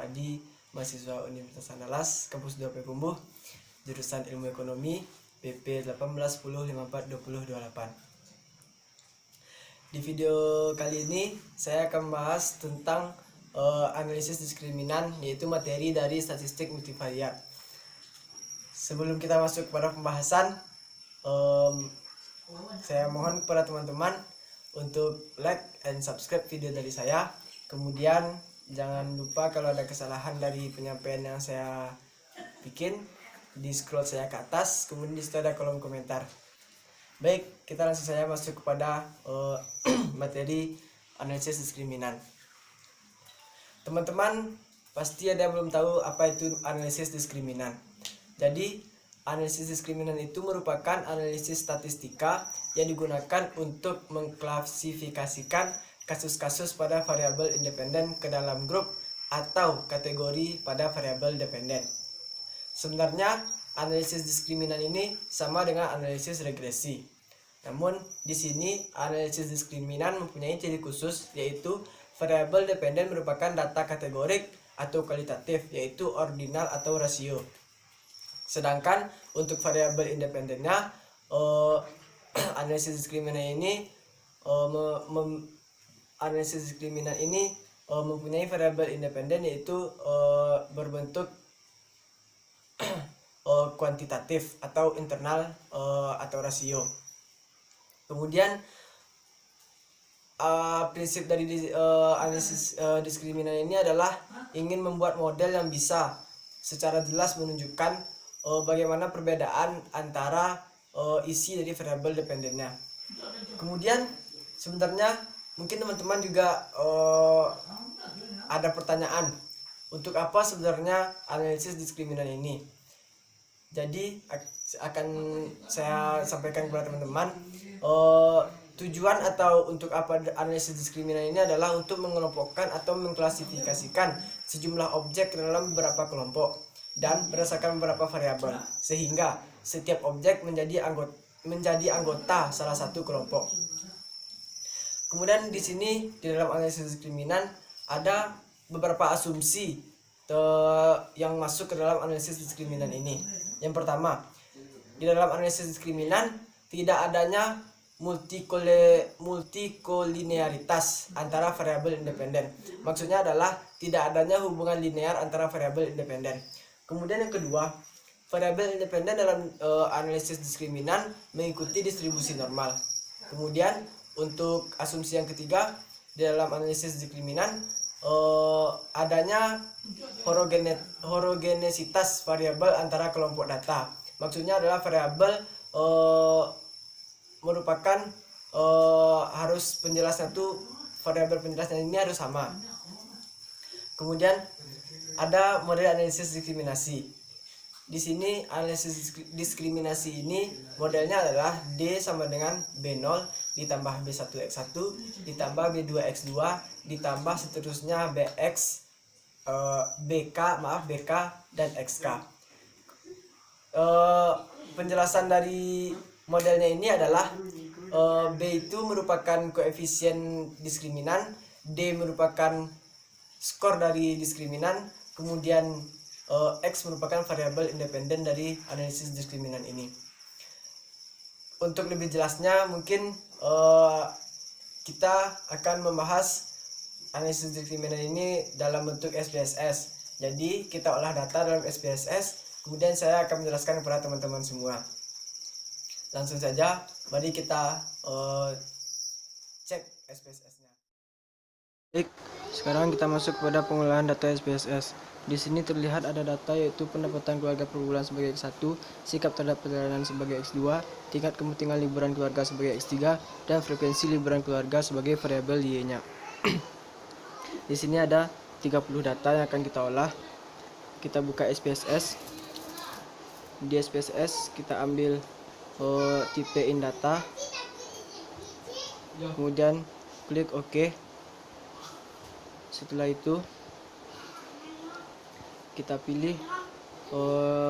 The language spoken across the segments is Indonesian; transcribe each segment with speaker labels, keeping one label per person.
Speaker 1: Adi, mahasiswa Universitas Andalas, kampus 2 Payakumbuh, jurusan Ilmu Ekonomi, PP 1810542028. Di video kali ini saya akan membahas tentang analisis diskriminan, yaitu materi dari statistik multivariat. Sebelum kita masuk kepada pembahasan, saya mohon kepada teman-teman untuk like and subscribe video dari saya. Kemudian jangan lupa kalau ada kesalahan dari penyampaian yang saya bikin, di scroll saya ke atas, kemudian di situ ada kolom komentar. Baik, kita langsung saja masuk kepada materi analisis diskriminan. Teman-teman pasti ada yang belum tahu apa itu analisis diskriminan. Jadi analisis diskriminan itu merupakan analisis statistika yang digunakan untuk mengklasifikasikan kasus-kasus pada variabel independen ke dalam grup atau kategori pada variabel dependen. Sebenarnya analisis diskriminan ini sama dengan analisis regresi. Namun di sini analisis diskriminan mempunyai ciri khusus, yaitu variabel dependen merupakan data kategorik atau kualitatif, yaitu ordinal atau rasio. Sedangkan untuk variabel independennya, analisis diskriminan ini mempunyai variabel independen, yaitu berbentuk kuantitatif atau internal atau rasio. Kemudian prinsip dari analisis diskriminan ini adalah ingin membuat model yang bisa secara jelas menunjukkan bagaimana perbedaan antara isi dari variabel dependennya. Kemudian sebenarnya mungkin teman-teman juga ada pertanyaan, untuk apa sebenarnya analisis diskriminan ini? Jadi akan saya sampaikan kepada teman-teman, tujuan atau untuk apa analisis diskriminan ini adalah untuk mengelompokkan atau mengklasifikasikan sejumlah objek ke dalam beberapa kelompok dan berdasarkan beberapa variabel, sehingga setiap objek menjadi anggota salah satu kelompok. Kemudian di sini di dalam analisis diskriminan ada beberapa asumsi yang masuk ke dalam analisis diskriminan ini. Yang pertama, di dalam analisis diskriminan tidak adanya multikolinearitas antara variabel independen. Maksudnya adalah tidak adanya hubungan linear antara variabel independen. Kemudian yang kedua, variabel independen dalam analisis diskriminan mengikuti distribusi normal. Kemudian untuk asumsi yang ketiga, di dalam analisis diskriminan adanya horogenesitas variabel antara kelompok data. Maksudnya adalah variabel merupakan harus penjelasan itu, variabel penjelasan ini harus sama. Kemudian ada model analisis diskriminasi. Di sini analisis diskriminasi ini modelnya adalah D sama dengan B0 ditambah B1X1 ditambah B2X2 ditambah seterusnya BK dan XK. Penjelasan dari modelnya ini adalah B itu merupakan koefisien diskriminan, D merupakan skor dari diskriminan, kemudian X merupakan variabel independen dari analisis diskriminan ini. Untuk lebih jelasnya mungkin kita akan membahas analisis diskriminan ini dalam bentuk SPSS. Jadi kita olah data dalam SPSS, kemudian saya akan menjelaskan kepada teman-teman semua. Langsung saja, mari kita cek SPSS-nya. Baik, sekarang kita masuk kepada pengolahan data SPSS. Di sini terlihat ada data, yaitu pendapatan keluarga per bulan sebagai X1, sikap terhadap perjalanan sebagai X2, tingkat kepentingan liburan keluarga sebagai X3, dan frekuensi liburan keluarga sebagai variabel Y-nya. Di sini ada 30 data yang akan kita olah. Kita buka SPSS. Di SPSS kita ambil tipe in data, kemudian klik OK. Setelah itu kita pilih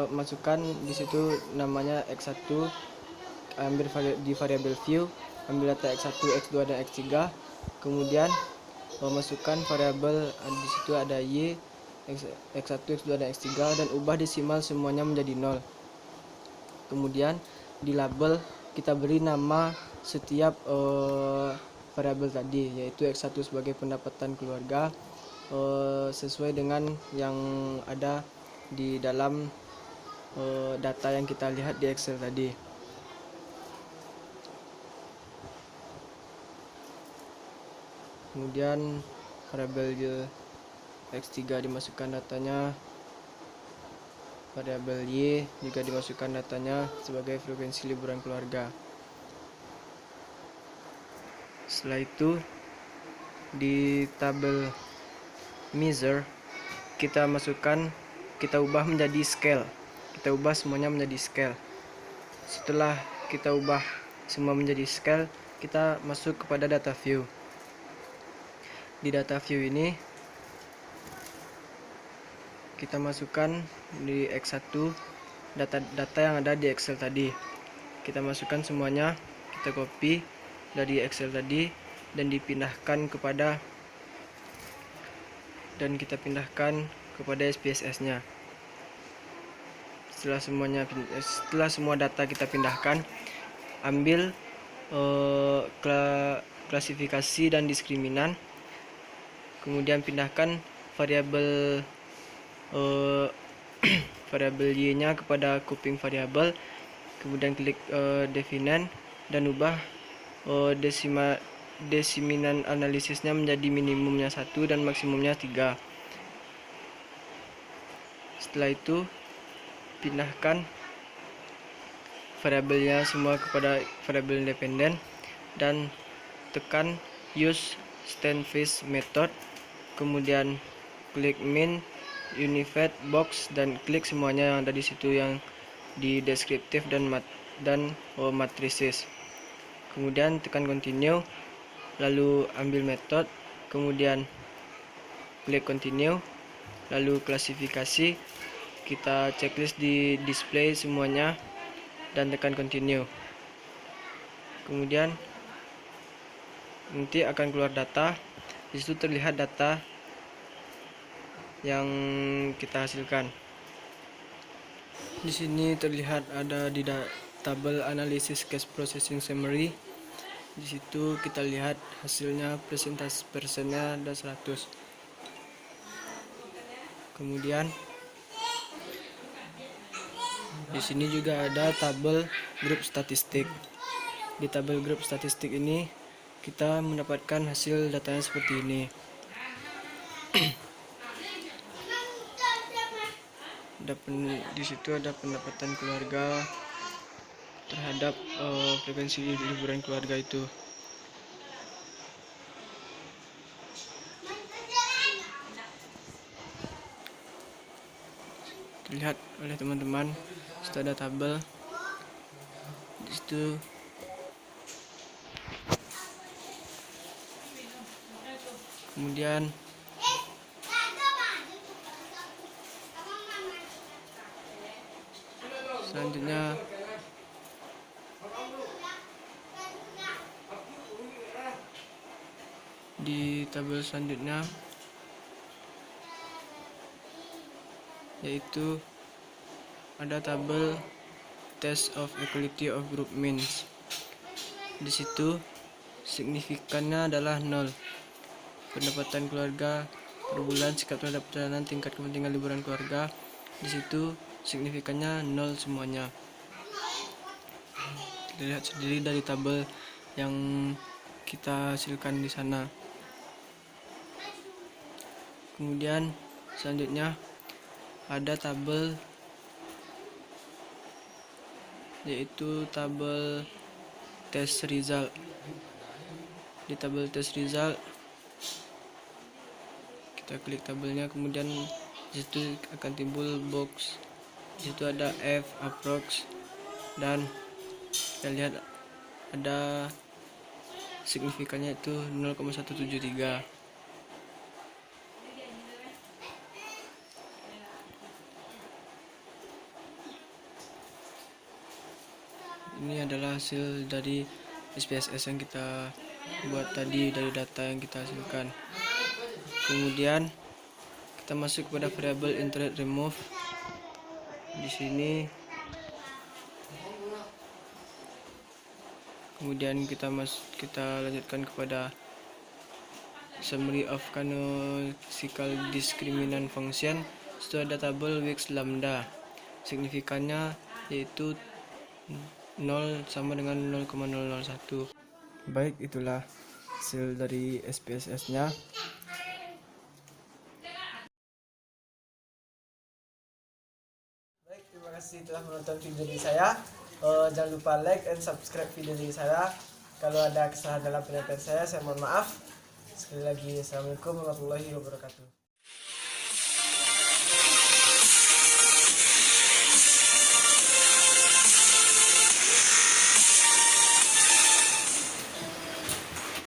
Speaker 1: masukkan di situ namanya X1, ambil di variabel view, ambil data X1, X2 dan X3, kemudian masukkan variabel, di situ ada Y, X1, X2 dan X3 dan ubah desimal semuanya menjadi 0. Kemudian di label kita beri nama setiap variabel tadi, yaitu X1 sebagai pendapatan keluarga sesuai dengan yang ada di dalam data yang kita lihat di Excel tadi. Kemudian variabel X3 dimasukkan datanya, variabel Y juga dimasukkan datanya sebagai frekuensi liburan keluarga. Setelah itu di tabel measure kita ubah menjadi scale. Kita ubah semuanya menjadi scale. Setelah kita ubah semua menjadi scale, kita masuk kepada data view. Di data view ini kita masukkan di X1 data yang ada di Excel tadi. Kita masukkan semuanya, kita copy dari Excel tadi dan kita pindahkan kepada SPSS-nya. Setelah semua data kita pindahkan, ambil klasifikasi dan diskriminan, kemudian pindahkan variabel variabel Y-nya kepada copying variabel, kemudian klik definan dan ubah desiminan analisisnya menjadi minimumnya 1 dan maksimumnya 3. Setelah itu pindahkan variabelnya semua kepada variabel independen dan tekan use Stanfist method, kemudian klik min, unified box dan klik semuanya yang ada di situ yang di deskriptif dan matrices. Kemudian tekan continue, lalu ambil method, kemudian klik continue, lalu klasifikasi, kita checklist di display semuanya dan tekan continue. Kemudian nanti akan keluar data. Di situ terlihat data yang kita hasilkan. Di sini terlihat ada di tabel analisis cash processing summary. Di situ kita lihat hasilnya, persentase persennya ada 100. Kemudian di sini juga ada tabel grup statistik. Di tabel grup statistik ini kita mendapatkan hasil datanya seperti ini. Di situ ada pendapatan keluarga terhadap frekuensi liburan keluarga itu. Terlihat oleh teman-teman, sudah ada tabel di situ. Kemudian selanjutnya di tabel selanjutnya yaitu ada tabel test of equality of group means. Di situ signifikannya adalah 0. Pendapatan keluarga per bulan, sikap terhadap perjalanan, tingkat kepentingan liburan keluarga, di situ signifikannya 0 semuanya. Lihat sendiri dari tabel yang kita hasilkan di sana. Kemudian selanjutnya ada tabel yaitu tabel test result. Di tabel test result kita klik tabelnya, kemudian disitu akan timbul box. Disitu ada F, approx, dan kita lihat ada signifikannya itu 0,173. Ini adalah hasil dari SPSS yang kita buat tadi dari data yang kita hasilkan. Kemudian kita kita masuk pada variabel internet remove. Di sini kemudian kita lanjutkan kepada summary of canonical discriminant function. Itu ada tabel Wix lambda, signifikannya yaitu 0 sama dengan 0,001. Baik, itulah hasil dari SPSS nya. Baik, terima kasih telah menonton video dari saya. Jangan lupa like and subscribe video dari saya. Kalau ada kesalahan dalam penyampaian saya mohon maaf. Sekali lagi, assalamualaikum warahmatullahi wabarakatuh.